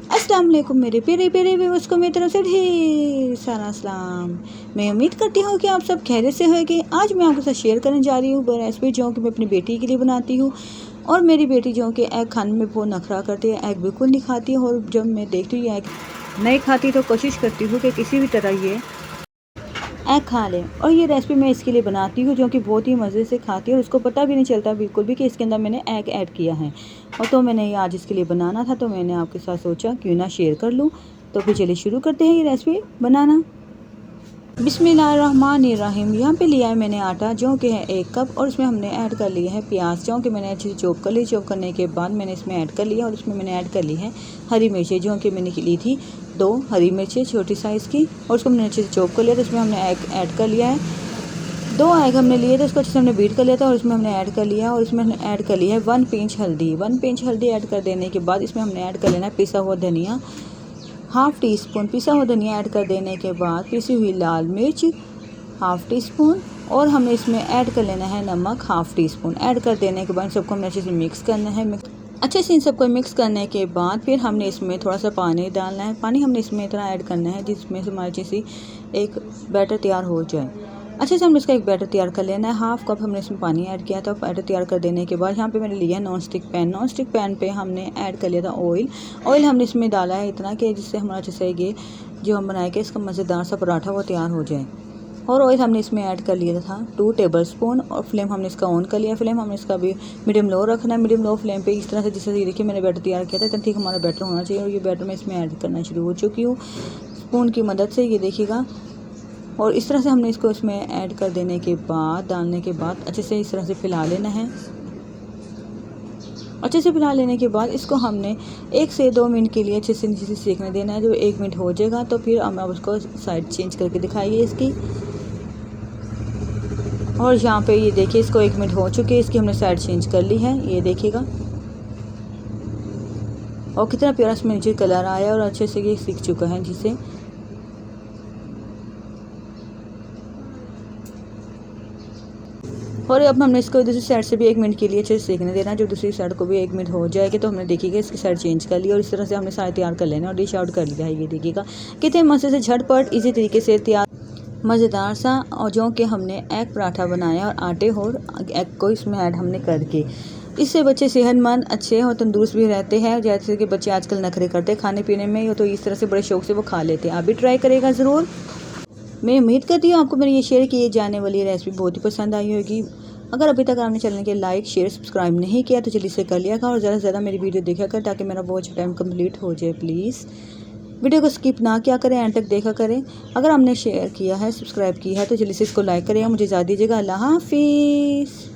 अस्सलाम वालेकुम मेरे प्यारे प्यारे व्यूअर्स को मेरी तरफ से ढेर सारा सलाम। मैं उम्मीद करती हूँ कि आप सब खैरियत से होंगे। आज मैं आपके साथ शेयर करने जा रही हूँ रेसिपी जो कि मैं अपनी बेटी के लिए बनाती हूँ। और मेरी बेटी जो कि एग खाने में बहुत नखरा करती है, एग बिल्कुल नहीं खाती है। और जब मैं देखती हूँ एग नहीं खाती तो कोशिश करती हूँ कि किसी भी तरह ये एग खा लें। और ये रेसिपी मैं इसके लिए बनाती हूँ जो कि बहुत ही मज़े से खाती है और उसको पता भी नहीं चलता बिल्कुल भी कि इसके अंदर मैंने एग ऐड किया है। और तो मैंने ये आज इसके लिए बनाना था तो मैंने आपके साथ सोचा क्यों ना शेयर कर लूँ। तो फिर चलिए शुरू करते हैं ये रेसिपी बनाना। बिस्मिल्लाहिर्रहमानिर्रहीम। यहाँ पे लिया है मैंने आटा जो कि है 1 कप और इसमें हमने ऐड कर लिया है प्याज जो कि मैंने अच्छे से चॉप कर ली। चॉप करने के बाद मैंने इसमें ऐड कर लिया और इसमें मैंने ऐड कर ली है हरी मिर्चें जो कि मैंने ली थी 2 हरी मिर्चें छोटी साइज़ की और उसको मैंने अच्छे से चॉप कर लिया। तो इसमें हमने एग ऐड कर लिया है, 2 एग हमने लिए थे, उसको अच्छे से हमने बीट कर लिया था और इसमें हमने ऐड कर लिया। और इसमें हमने ऐड कर लिया है 1 पिंच हल्दी। 1 पिंच हल्दी ऐड कर देने के बाद इसमें हमने ऐड कर लेना है पिसा हुआ धनिया, हाफ़ टी स्पून पिसा हुआ धनिया ऐड कर देने के बाद पिसी हुई लाल मिर्च हाफ़ टी स्पून और हमें इसमें ऐड कर लेना है नमक हाफ़ टी स्पून। ऐड कर देने के बाद सबको हमें अच्छे से मिक्स करना है। अच्छे से इन सबको मिक्स करने के बाद फिर हमने इसमें थोड़ा सा पानी डालना है। पानी हमने इसमें इतना ऐड करना है जिसमें से हमारी अच्छी सी एक बैटर तैयार हो जाए। अच्छे से हमने इसका एक बैटर तैयार कर लेना है। हाफ़ कप हमने इसमें पानी ऐड किया था। बैटर तैयार कर देने के बाद यहाँ पे मैंने लिया है non stick pan. Non stick pan पे हमने ऐड कर लिया था ऑयल। ऑयल हमने इसमें डाला है इतना कि जिससे हमारा अच्छे से ये जो हम बनाएंगे इसका मज़ेदार सा पराठा वो तैयार हो जाए। और ऑयल हमने इसमें ऐड कर लिया था 2 टेबल स्पून और फ्लेम हमने इसका ऑन कर लिया। फ्लेम हमने इसका भी मीडियम लो रखना है। मीडियम लो फ्लेम पे इस तरह से जैसे ये देखिए मैंने बैटर तैयार किया था इतना ठीक हमारा बैटर होना चाहिए। और ये बैटर मैं इसमें ऐड करना शुरू हो चुकी हूँ स्पून की मदद से, ये देखिएगा। और इस तरह से हमने इसको इसमें ऐड कर देने के बाद डालने के बाद अच्छे से इस तरह से फैला लेना है। अच्छे से फैला लेने के बाद इसको हमने 1 से 2 मिनट के लिए अच्छे से नीचे से सेकने देना है। जब 1 मिनट हो जाएगा तो फिर हम अब उसको साइड चेंज करके दिखाइए इसकी। और यहाँ पे ये देखिए इसको 1 मिनट हो चुके, इसकी हमने साइड चेंज कर ली है, ये देखिएगा। और कितना प्यारा इसमें नीचे कलर आया और अच्छे से ये सीख चुका है जिसे। और अब हमने इसको दूसरी साइड से भी 1 मिनट के लिए अच्छे से सेकने देना है। जब दूसरी साइड को भी 1 मिनट हो जाएगी तो हमने देखिएगा इसकी साइड चेंज कर लिया और इस तरह से हमने सारे तैयार कर लेना और डिश आउट कर लिया है। ये देखिएगा कितने मज़े से झटपट इसी तरीके से तैयार मज़ेदार सा और जो कि हमने एग पराठा बनाया और आटे और एग को इसमें ऐड हमने करके। इससे बच्चे सेहतमंद अच्छे और तंदुरुस्त भी रहते हैं। जैसे कि बच्चे आजकल नखरे करते हैं खाने पीने में, तो इस तरह से बड़े शौक से वो खा लेते हैं। आप भी ट्राई करेगा ज़रूर। मैं उम्मीद करती हूँ आपको मेरी ये शेयर किए जाने वाली रेसिपी बहुत ही पसंद आई होगी। अगर अभी तक आपने चैनल के लाइक शेयर सब्सक्राइब नहीं किया तो जल्दी से कर लिया कर और ज़्यादा से ज़्यादा मेरी वीडियो देखा कर ताकि मेरा वॉच टाइम कंप्लीट हो जाए। प्लीज़ वीडियो को स्किप ना किया करें, एंड तक देखा करें। अगर हमने शेयर किया है सब्सक्राइब किया है तो जल्दी से इसको लाइक करें। मुझे इजाज़त दीजिएगा। अल्लाह हाफिज़।